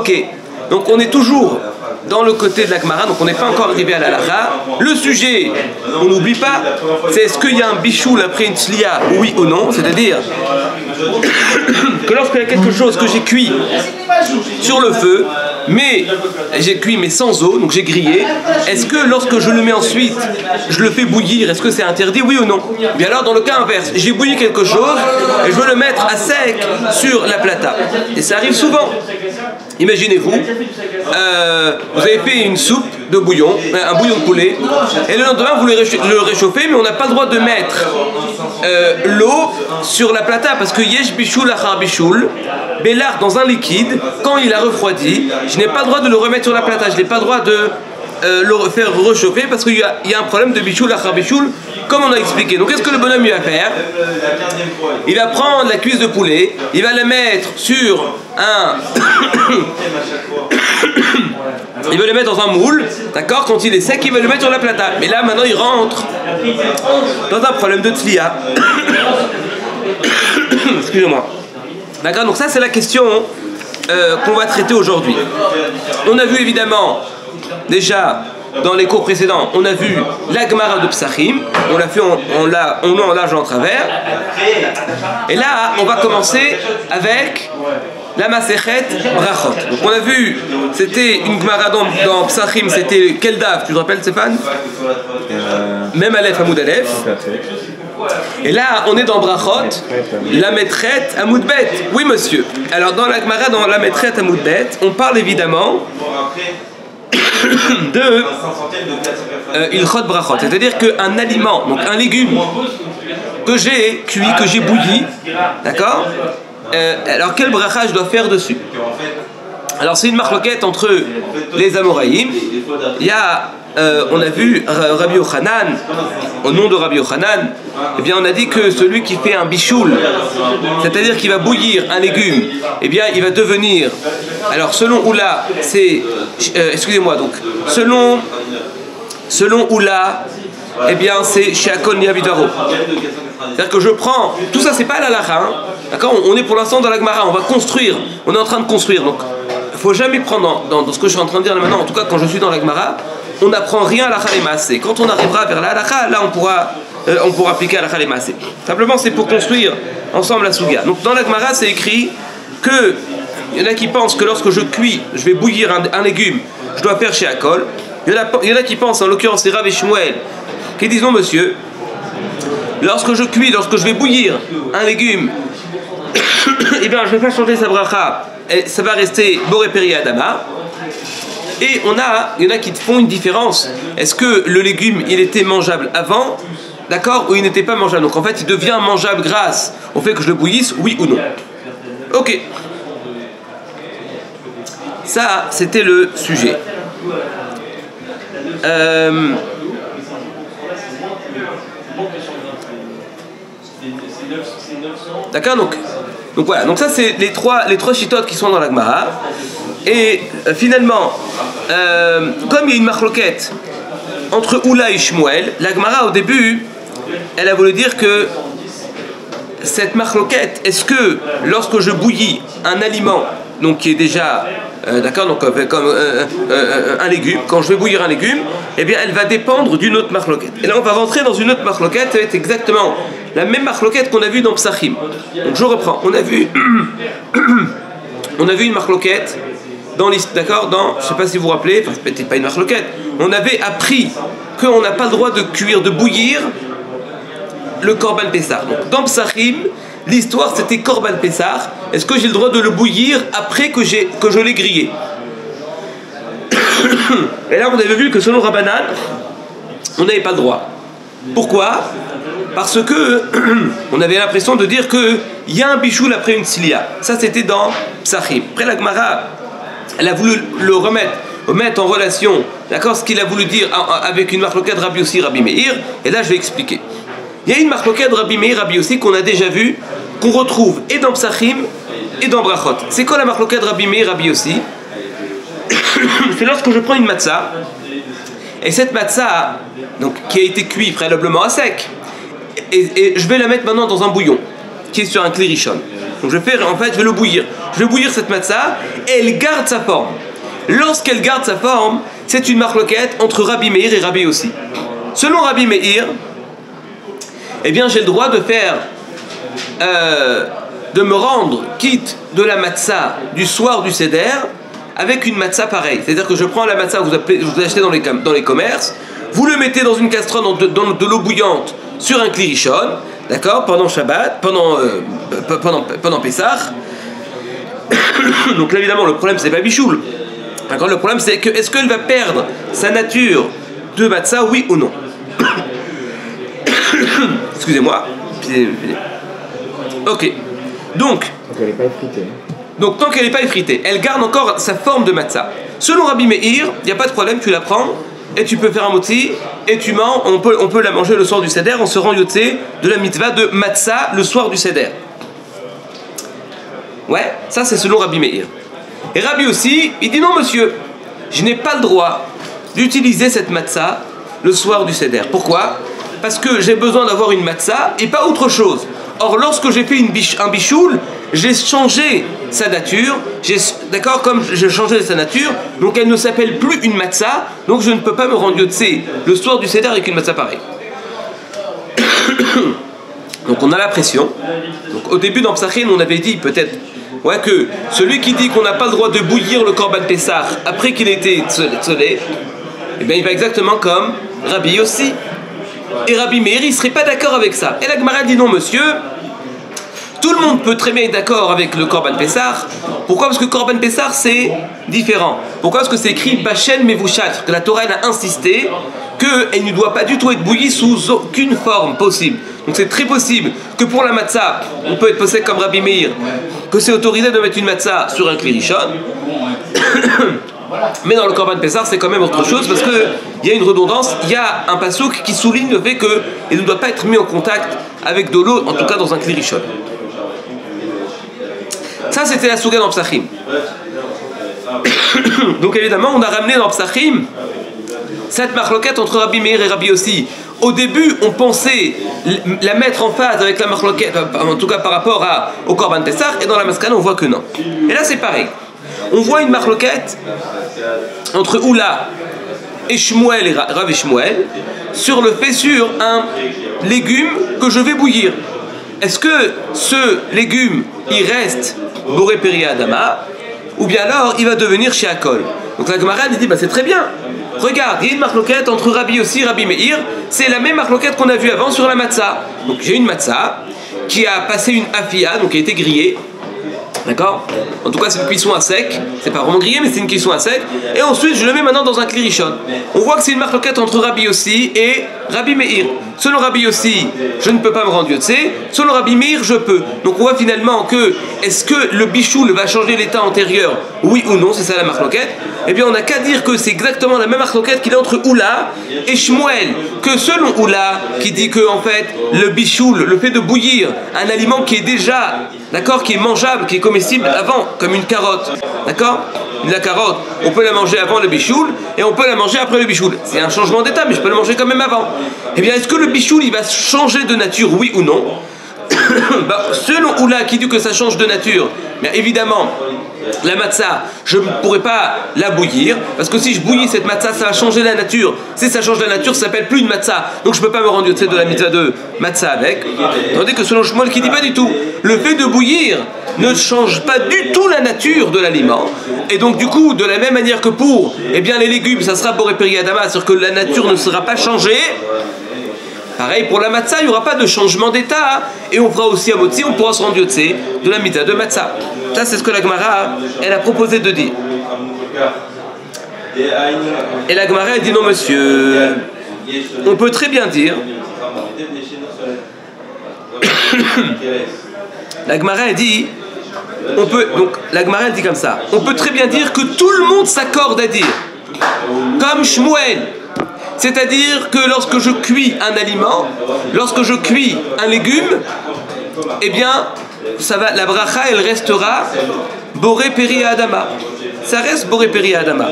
Ok, donc on est toujours dans le côté de la Gemara, donc on n'est pas encore arrivé à la halakha. Le sujet, on n'oublie pas, c'est est-ce qu'il y a un bichoul après une tzlia, oui ou non, c'est-à-dire que lorsqu'il y a quelque chose que j'ai cuit sur le feu, mais j'ai cuit mais sans eau, donc j'ai grillé, est-ce que lorsque je le mets ensuite, je le fais bouillir, est-ce que c'est interdit, oui ou non? Bien alors dans le cas inverse, j'ai bouilli quelque chose et je veux le mettre à sec sur la plata, et ça arrive souvent. Imaginez-vous, vous avez fait une soupe de bouillon, un bouillon de poulet, et le lendemain vous le réchauffez, mais on n'a pas le droit de mettre l'eau sur la plata, parce que yesh bichoul achar bichoul, bélard dans un liquide, quand il a refroidi, je n'ai pas le droit de le remettre sur la plata, je n'ai pas le droit de le faire réchauffer, parce qu'il y a un problème de bichoul achar bichoul, comme on a expliqué. Donc qu'est-ce que le bonhomme il va faire? Il va prendre la cuisse de poulet, il va la mettre sur un... il va le mettre dans un moule, d'accord? Quand il est sec, il va le mettre sur la plata. Mais là, maintenant, il rentre dans un problème de tzlia. Excusez-moi. D'accord? Donc ça, c'est la question qu'on va traiter aujourd'hui. On a vu évidemment, déjà, dans les cours précédents, on a vu la Gemara de Psachim, on l'a fait en large et en travers. Et là, on va commencer avec la Masechet Brachot. Donc on a vu, c'était une Gemara dans Psachim, c'était quel daf, tu te rappelles Stéphane? Même Aleph, Hamoud Aleph. Et là, on est dans Brachot, la Metret Hamoud Bet. Oui monsieur. Alors dans la Gemara, dans la Metret Hamoud Bet, on parle évidemment de Ilchot Brachot, c'est-à-dire qu'un aliment, donc un légume que j'ai cuit, que j'ai bouilli, d'accord, alors quel bracha je dois faire dessus? Alors c'est une marloquette entre les Amoraïm. Il y a, on a vu Rabbi Yochanan, au nom de Rabbi Yochanan, eh bien on a dit que celui qui fait un bichoul, c'est-à-dire qu'il va bouillir un légume, eh bien il va devenir, alors selon Oula, c'est, excusez-moi, donc selon Oula, eh bien c'est Sheakol Niavidaro. C'est-à-dire que je prends, tout ça c'est pas la halakha, hein, d'accord, on est pour l'instant dans la Gemara, on va construire, on est en train de construire, donc il ne faut jamais prendre dans ce que je suis en train de dire là maintenant, en tout cas quand je suis dans la Gemara, on n'apprend rien à la halakha et maaseh. Quand on arrivera vers la halakha, là on pourra appliquer à la halakha et maaseh. Simplement c'est pour construire ensemble la suga. Donc dans la Gemara c'est écrit que il y en a qui pensent que lorsque je cuis, je vais bouillir un légume, je dois faire Sheakol. Il y en a qui pensent, en l'occurrence c'est Rav et Shmuel, qui disent non monsieur, lorsque je cuis, lorsque je vais bouillir un légume, eh bien je ne vais pas changer sa bracha, ça va rester Boré Peri Adama. Et il y en a qui font une différence. Est-ce que le légume il était mangeable avant, d'accord, ou il n'était pas mangeable? Donc en fait il devient mangeable grâce au fait que je le bouillisse, oui ou non. Ok. Ça c'était le sujet. D'accord, donc voilà, donc ça c'est les trois chitotes qui sont dans la Gemara. Et finalement, comme il y a une marloquette entre Oula et Shmuel, la Gemara au début, elle a voulu dire que cette marloquette, est-ce que lorsque je bouillis un aliment, donc qui est déjà d'accord, donc comme un légume, quand je vais bouillir un légume, eh bien elle va dépendre d'une autre marloquette. Et là on va rentrer dans une autre marloquette, ça va être exactement la même marloquette qu'on a vue dans Psachim. Donc je reprends, on a vu une marloquette dans d'accord, je ne sais pas si vous vous rappelez, enfin peut-être pas une marloquette, on avait appris qu'on n'a pas le droit de cuire, de bouillir le Korban Pessah. Donc dans Psachim, l'histoire c'était Korban Pessah. Est-ce que j'ai le droit de le bouillir après que je l'ai grillé? Et là on avait vu que selon Rabbanan, on n'avait pas le droit. Pourquoi? Parce que on avait l'impression de dire qu'il y a un bichoul après une tzlia. Ça c'était dans Psachim. Après la Gemara, elle a voulu le remettre en relation, d'accord, ce qu'il a voulu dire avec une marloquette Rabbi Yossi, Rabbi Meir. Et là je vais expliquer. Il y a une marloquette Rabbi Meir, Rabbi Yossi qu'on a déjà vu, qu'on retrouve et dans Psachim et dans Brachot. C'est quoi la marloquette Rabbi Meir, Rabbi Yossi? C'est lorsque je prends une matzah, et cette matzah, donc, qui a été cuite préalablement à sec, et je vais la mettre maintenant dans un bouillon, qui est sur un kli rishon. Donc je vais le bouillir. Je vais bouillir cette matzah et elle garde sa forme. Lorsqu'elle garde sa forme, c'est une marloquette entre Rabbi Meir et Rabbi Yossi. Selon Rabbi Meir, eh bien j'ai le droit de de me rendre quitte de la matzah du soir du Seder avec une matzah pareille. C'est-à-dire que je prends la matzah que vous achetez dans les commerces, vous le mettez dans une casserole dans de l'eau bouillante sur un kli rishon, d'accord, pendant Shabbat, pendant Pessah. Donc là évidemment le problème c'est pas bichoul. D'accord, le problème c'est que est-ce qu'elle va perdre sa nature de matzah, oui ou non? Excusez-moi. Ok. Donc elle n'est pas effritée. Donc tant qu'elle n'est pas effritée, elle garde encore sa forme de matzah. Selon Rabbi Meir, il n'y a pas de problème, tu la prends et tu peux faire un motzi et tu manges, on peut la manger le soir du Seder, on se rend yotzé de la mitzvah de matzah le soir du Seder. Ouais, ça c'est selon Rabbi Meir. Et Rabbi aussi, il dit non monsieur, je n'ai pas le droit d'utiliser cette matzah le soir du Seder. Pourquoi? Parce que j'ai besoin d'avoir une matzah et pas autre chose. Or, lorsque j'ai fait un bichoul, j'ai changé sa nature, d'accord, comme j'ai changé sa nature, donc elle ne s'appelle plus une matzah, donc je ne peux pas me rendre yotzé le soir du Seder avec une matzah pareille. Donc on a la pression. Donc au début dans Psachim, on avait dit peut-être que celui qui dit qu'on n'a pas le droit de bouillir le Korban Pessah après qu'il ait été tzolé, eh bien il va exactement comme Rabbi Yossi. Et Rabbi Meir, il ne serait pas d'accord avec ça. Et la Gemara dit non, monsieur, tout le monde peut très bien être d'accord avec le Korban Pessah. Pourquoi? Parce que Korban Pessah, c'est différent. Pourquoi? Parce que c'est écrit Bachel Mevouchat, que la Torah elle a insisté qu'elle ne doit pas du tout être bouillie sous aucune forme possible. Donc c'est très possible que pour la matzah, on peut être possède comme Rabbi Meir, que c'est autorisé de mettre une matzah sur un kli rishon. Mais dans le Korban Pessah, c'est quand même autre chose parce qu'il y a une redondance, il y a un passouk qui souligne le fait qu'il ne doit pas être mis en contact avec de l'eau, en tout cas dans un kli rishon. Ça, c'était la souga dans Psachim. Donc évidemment, on a ramené dans Psachim cette marloquette entre Rabbi Meir et Rabbi Yossi. Au début, on pensait la mettre en phase avec la marloquette, en tout cas par rapport au Korban Pessah, et dans la Maskana, on voit que non. Et là, c'est pareil. On voit une marloquette entre Oula et Shmuel et Rav et Shmuel sur un légume que je vais bouillir. Est-ce que ce légume, il reste Boré Peri Adama, ou bien alors il va devenir Sheakol? Donc la Gemara dit c'est très bien. Regarde, il y a une marloquette entre Rabbi Yossi et Rabbi Meir, c'est la même marloquette qu'on a vue avant sur la matzah. Donc j'ai une matzah qui a passé une afia, donc qui a été grillée. D'accord? En tout cas, c'est une cuisson à sec. C'est pas vraiment grillé, mais c'est une cuisson à sec. Et ensuite, je le mets maintenant dans un kli rishon. On voit que c'est une marloquette entre Rabbi Yossi et Rabbi Meir. Selon Rabbi Yossi, je ne peux pas me rendre yotzé. Selon Rabbi Meir, je peux. Donc on voit finalement que est-ce que le bichoul va changer l'état antérieur? Oui ou non? C'est ça la marloquette. Eh bien, on n'a qu'à dire que c'est exactement la même marloquette qu'il y a entre Oula et Shmuel. Que selon Oula, qui dit que en fait, le bichoul, le fait de bouillir un aliment qui est déjà, d'accord, qui est mangeable, qui est comestible avant, comme une carotte, d'accord? La carotte, on peut la manger avant le bichoul et on peut la manger après le bichoul. C'est un changement d'état, mais je peux le manger quand même avant. Eh bien, est-ce que le bichoul, il va changer de nature, oui ou non? Selon Oula, qui dit que ça change de nature, mais évidemment, la matzah, je ne pourrais pas la bouillir, parce que si je bouillis cette matzah, ça va changer la nature. Si ça change la nature, ça s'appelle plus une matzah. Donc je ne peux pas me rendre de la mitzvah de matzah avec. Tandis que selon Shmuel, qui dit pas du tout, le fait de bouillir ne change pas du tout la nature de l'aliment. Et donc du coup, de la même manière que pour les légumes, ça sera Boré Peri Adama, c'est-à-dire que la nature ne sera pas changée. Pareil pour la matzah, il n'y aura pas de changement d'état. Et on fera aussi à motzi, on pourra se rendre yotzé de la mitzvah de matzah. Ça, c'est ce que la Gemara, elle a proposé de dire. Et la Gemara, elle dit non, monsieur. On peut très bien dire. La Gemara, elle dit. La Gemara, elle dit comme ça. On peut très bien dire que tout le monde s'accorde à dire. Comme Shmuel. C'est-à-dire que lorsque je cuis un aliment, lorsque je cuis un légume, eh bien, la bracha, elle restera Boré Peri Adama. Ça reste Boré Peri Adama.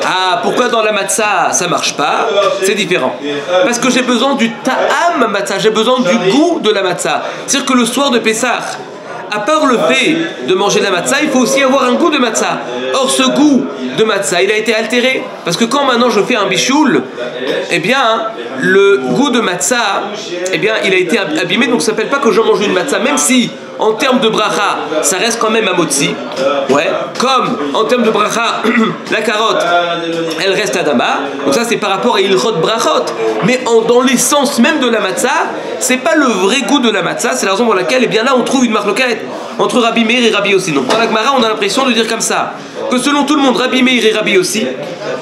Ah, pourquoi dans la matzah ça marche pas? C'est différent. Parce que j'ai besoin du ta'am matzah, j'ai besoin du goût de la matzah. C'est-à-dire que le soir de Pessah, à part le fait de manger de la matzah, il faut aussi avoir un goût de matzah. Or, ce goût de matzah, il a été altéré. Parce que quand maintenant je fais un bichoul, eh bien, le goût de matzah, eh bien, il a été abîmé. Donc, ça ne s'appelle pas que je mange une matzah, même si, en termes de bracha, ça reste quand même un motzi. Ouais. Comme, en termes de bracha, la carotte, elle reste adama. Donc, ça, c'est par rapport à ilchot brachot. Mais dans l'essence même de la matzah, c'est pas le vrai goût de la matzah. C'est la raison pour laquelle, eh bien, là, on trouve une marloquette entre Rabbi Meir et Rabbi Yossi. Donc dans la Gemara, on a l'impression de dire comme ça, que selon tout le monde, Rabbi Meir et Rabbi Yossi,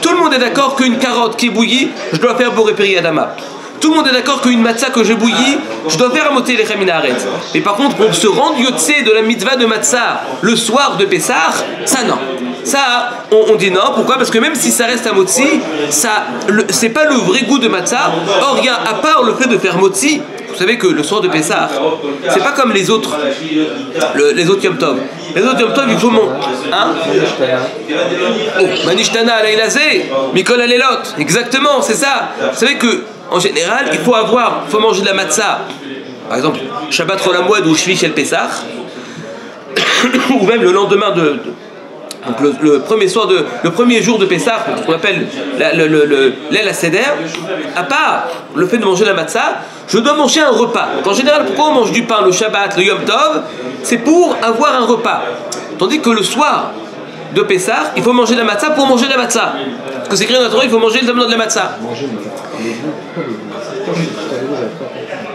tout le monde est d'accord qu'une carotte qui est bouillie, je dois faire boré péri adama. Tout le monde est d'accord qu'une matzah que je bouillis, je dois faire amoter les chaminaret. Mais par contre, pour se rendre yotse de la mitzvah de matzah le soir de Pessah, ça non. Ça, on dit non. Pourquoi? Parce que même si ça reste un motzi, c'est pas le vrai goût de matzah. Or, il y a, à part le fait de faire motzi, vous savez que le soir de Pessah, c'est pas comme les autres Yom Tov. Les autres Yom Tov, il faut hein? Oh, Manishtana alaylazé, Mikol alelot. Exactement, c'est ça. Vous savez que en général, il faut manger de la matzah. Par exemple, Shabbat Chol Hamoed ou Shvi Shel Pessah, ou même le lendemain donc le premier jour de Pessah, qu'on appelle l'El HaSeder, à part le fait de manger la matzah, je dois manger un repas. Donc en général, pourquoi on mange du pain le Shabbat, le Yom Tov? C'est pour avoir un repas. Tandis que le soir de Pessah, il faut manger la matzah pour manger la matzah. Parce que c'est écrit dans la Torah, il faut manger le de la matzah.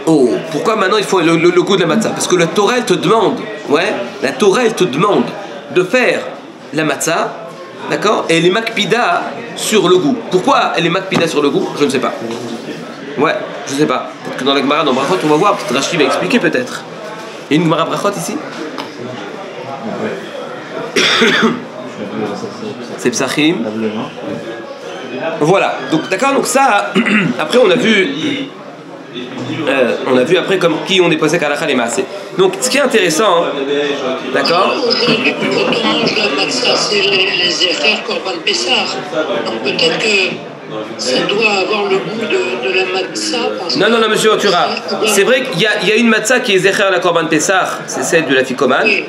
Oh, pourquoi maintenant il faut le goût de la matzah? Parce que la Torah, elle te demande, de faire la matzah, d'accord? Et elle est makpida sur le goût. Pourquoi elle est makpida sur le goût? Je ne sais pas. Ouais, je ne sais pas. Peut-être que dans la Gemara, dans Brachot, on va voir. Peut-être Rashi va expliquer, peut-être. Il y a une Gemara Brachot ici? C'est Psachim. Voilà. Donc, d'accord, donc ça, après, on a vu après comme qui on est posé qu'à la Khalema. Donc, ce qui est intéressant, d'accord? C'est les erreurs Korban Pessah. Donc peut-être que ça doit avoir le goût de la matzah. Non, monsieur Otura. C'est vrai qu'il y a une matzah qui est zecher à la Korban Pessah, c'est celle de la Fikoman. Oui.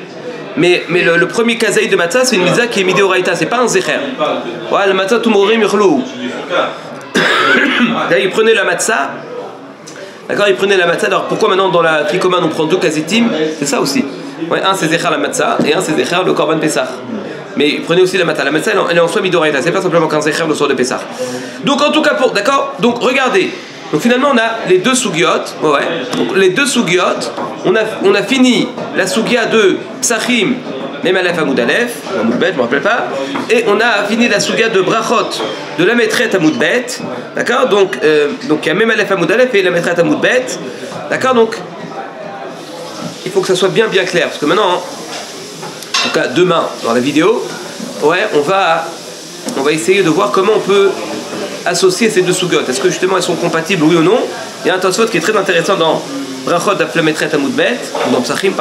Mais le premier kazaï de matzah, c'est une mitzvah qui est midé oraïta, c'est pas un zecher. Ouais, la matzah tumorim yichlou. Là, il prenait la matzah. D'accord, il prenait la matzah. Alors pourquoi maintenant dans la Fikoman on prend deux kazetim? C'est ça aussi. Ouais, un c'est zecher la matzah et un c'est zecher le Korban Pessah. Mais prenez aussi la matzah. La matzah, elle est en soi midoraïta. C'est pas simplement qu'un zecher le soir de Pessah. Donc en tout cas, d'accord. Donc regardez. Donc finalement, on a les deux sougiotes. Ouais. Donc les deux sougiotes. On a fini la sougia de Psachim, Mem Aleph Amoud Aleph, Amoud Bet, je me rappelle pas. Et on a fini la sougia de Brachot, de la Metret Amoud Bet. D'accord. Donc il y a Mem Aleph Amoud Aleph et la Metret Amoud Bet. D'accord. Donc il faut que ça soit bien clair, parce que maintenant. En tout cas, demain, dans la vidéo, ouais, on va essayer de voir comment on peut associer ces deux sougotes. Est-ce que justement elles sont compatibles, oui ou non? Il y a un Tosfot qui est très intéressant dans Brachot d'Aflametret Amoudbet, dans Psachim,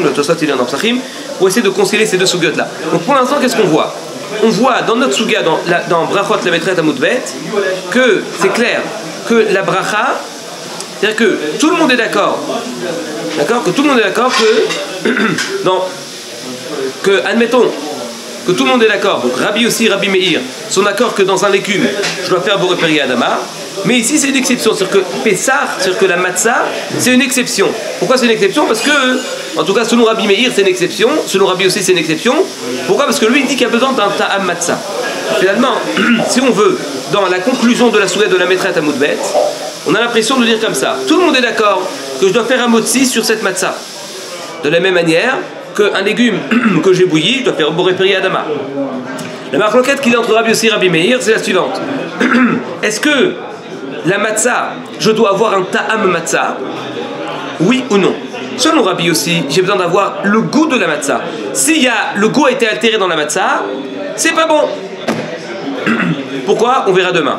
le Tosfot il est dans Psachim, pour essayer de concilier ces deux sougotes-là. Donc pour l'instant, qu'est-ce qu'on voit? On voit dans notre souga, dans Brachot d'Aflametret Amoudbet, que c'est clair que la bracha, c'est-à-dire que tout le monde est d'accord, admettons que tout le monde est d'accord, donc Rabbi aussi, Rabbi Meir sont d'accord que dans un légume, je dois faire boré péri adama, mais ici c'est une exception, c'est-à-dire que Pessah, c'est-à-dire que la matzah, c'est une exception. Pourquoi c'est une exception? Parce que, en tout cas selon Rabbi Meir c'est une exception, selon Rabbi aussi c'est une exception. Pourquoi? Parce que lui il dit qu'il y a besoin d'un ta'am matzah. Finalement, si on veut, dans la conclusion de la sourate de la Metret Amoudbet, on a l'impression de dire comme ça, tout le monde est d'accord que je dois faire un motzi sur cette matzah. De la même manière qu'un légume que j'ai bouilli, je dois faire boré péri adama. La marloquette qu'il y a entre Rabbi Yossi et Rabbi Meir, c'est la suivante. Est-ce que la matzah, je dois avoir un ta'am matzah? Oui ou non? Selon Rabbi Yossi, j'ai besoin d'avoir le goût de la matzah. Si le goût a été altéré dans la matzah, c'est pas bon. Pourquoi? On verra demain.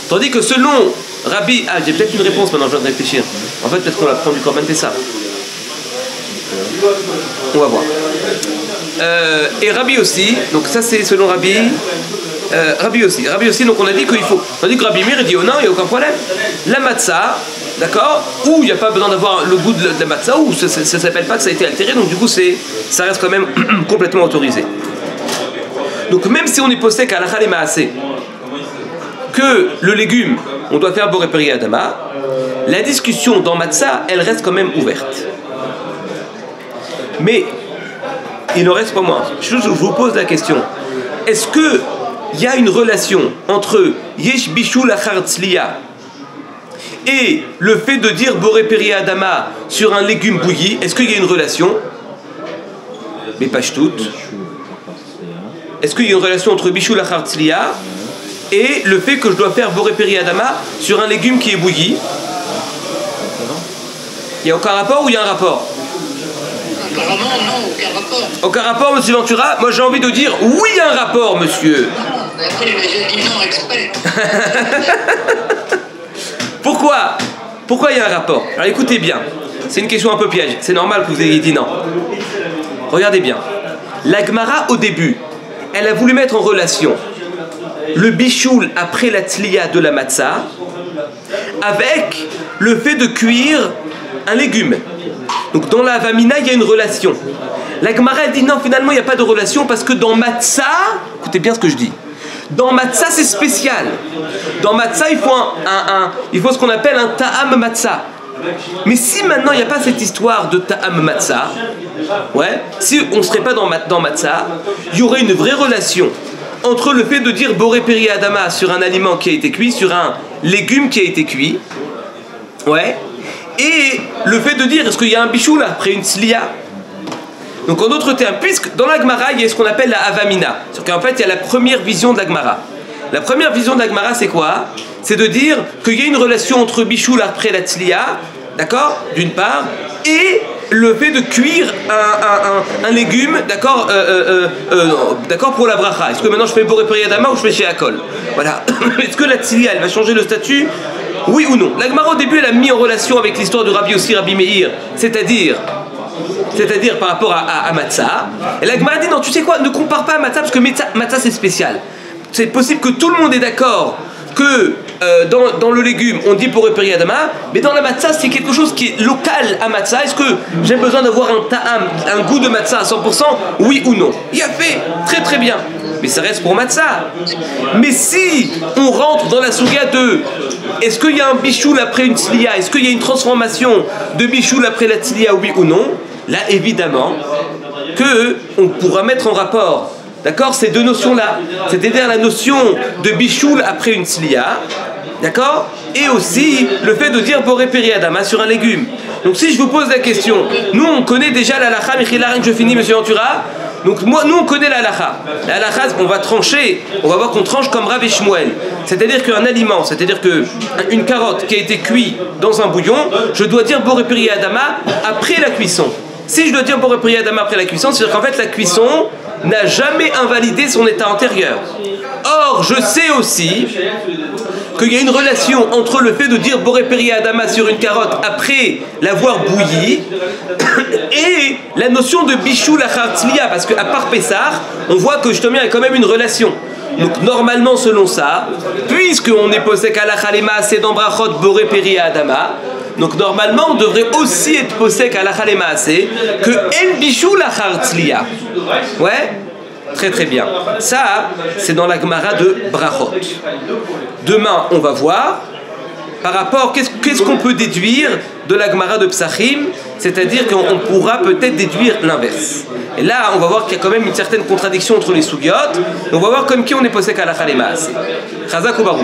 Tandis que selon Rabbi... Ah, j'ai peut-être une réponse maintenant, je viens de réfléchir. En fait, peut-être qu'on la prend du Korban Pessah. On va voir. Et Rabbi aussi, donc ça c'est selon Rabbi, Rabbi aussi, donc on a dit qu'il faut. On a dit que Rabbi Meir dit oh non, il n'y a aucun problème. La matzah, d'accord, ou il n'y a pas besoin d'avoir le goût de la matzah, ou ça ne s'appelle pas que ça a été altéré, donc du coup ça reste quand même complètement autorisé. Donc même si on est posé qu'à l'achal et maasé, que le légume, on doit faire boré peri adama, la discussion dans matzah, elle reste quand même ouverte. Mais il ne reste pas moins. Je vous pose la question. Est-ce qu'il y a une relation entre Yesh Bishul Achar Tzliya et le fait de dire Boré Peri Adama sur un légume bouilli? Est-ce qu'il y a une relation? Mais pas toutes. Est-ce qu'il y a une relation entre Bishul Achar Tzliya et le fait que je dois faire Boré Peri Adama sur un légume qui est bouilli? Il n'y a aucun rapport ou il y a un rapport? Apparemment, non, aucun rapport. Aucun rapport, monsieur Ventura? Moi j'ai envie de dire oui, il y a un rapport, monsieur. Mais après, il a dit non exprès. Pourquoi il y a un rapport? Alors écoutez bien, c'est une question un peu piège, c'est normal que vous ayez dit non. Regardez bien. La Gemara au début, elle a voulu mettre en relation le bichoul après la tzliya de la matzah avec le fait de cuire un légume. Donc dans la Havamina, il y a une relation. La Gemara elle dit non, finalement il n'y a pas de relation parce que dans matzah, écoutez bien ce que je dis, dans matzah c'est spécial. Dans matzah il faut ce qu'on appelle un ta'am matzah. Mais si maintenant il n'y a pas cette histoire de ta'am matzah, ouais, si on ne serait pas dans matzah, il y aurait une vraie relation entre le fait de dire boré peri adama sur un aliment qui a été cuit, sur un légume qui a été cuit, ouais, et le fait de dire est-ce qu'il y a un bichou là après une tzliya. Donc en d'autres termes, puisque dans la Gemara il y a ce qu'on appelle la Havamina, c'est-à-dire qu'en fait il y a la première vision de la Gemara. La première vision de la Gemara c'est quoi? C'est de dire qu'il y a une relation entre bichou là après la tzliya, d'accord, d'une part, et le fait de cuire un légume, d'accord, d'accord, pour la bracha. Est-ce que maintenant je fais boré peri adama ou je fais chez Akol? Voilà. Est-ce que la tzliya elle va changer le statut? Oui ou non? La Gemara au début elle a mis en relation avec l'histoire de Rabbi aussi, Rabbi Meir, c'est-à-dire par rapport à matzah. Et la Gemara dit non, tu sais quoi, ne compare pas à matzah parce que matzah c'est spécial. C'est possible que tout le monde est d'accord que dans le légume on dit boré peri adama, mais dans la matzah c'est quelque chose qui est local à matzah. Est-ce que j'ai besoin d'avoir un ta'am, un goût de matzah à 100%? Oui ou non? Il a fait très très bien, mais ça reste pour matzah. Mais si on rentre dans la souga de est-ce qu'il y a un bichoul après une tzliya, est-ce qu'il y a une transformation de bichoul après la tzliya, oui ou non, là évidemment que on pourra mettre en rapport, d'accord, ces deux notions-là, c'est-à-dire la notion de bichoul après une tzliya, d'accord, et aussi le fait de dire boré peri adama sur un légume. Donc si je vous pose la question, nous on connaît déjà la halakha, Michilar, je finis monsieur Ventura. Donc nous on connaît la halakha. La halakha, on va trancher, on va voir qu'on tranche comme Rav et Shmuel. C'est-à-dire qu'un aliment, c'est-à-dire qu'une carotte qui a été cuite dans un bouillon, je dois dire boré peri adama après la cuisson. Si je dois dire boré peri adama après la cuisson, c'est-à-dire qu'en fait la cuisson n'a jamais invalidé son état antérieur. Or, je sais aussi qu'il y a une relation entre le fait de dire boré peri adama sur une carotte après l'avoir bouillie et la notion de bichou lachar tzliya, parce qu'à part Pessah, on voit que justement il y a quand même une relation. Donc normalement selon ça, puisqu'on est posé à la chalema, c'est dans brachot boré peri adama, donc normalement on devrait aussi être posé à la chalema, c'est que en bichou lachar tzliya. Ouais, très très bien. Ça, c'est dans la Gemara de brachot. Demain, on va voir par rapport, qu'est-ce qu'on peut déduire de la Gemara de Psachim, c'est-à-dire qu'on pourra peut-être déduire l'inverse. Et là, on va voir qu'il y a quand même une certaine contradiction entre les sougiotes. On va voir comme qui on est posé à la chalema. Chazak ou Baruch.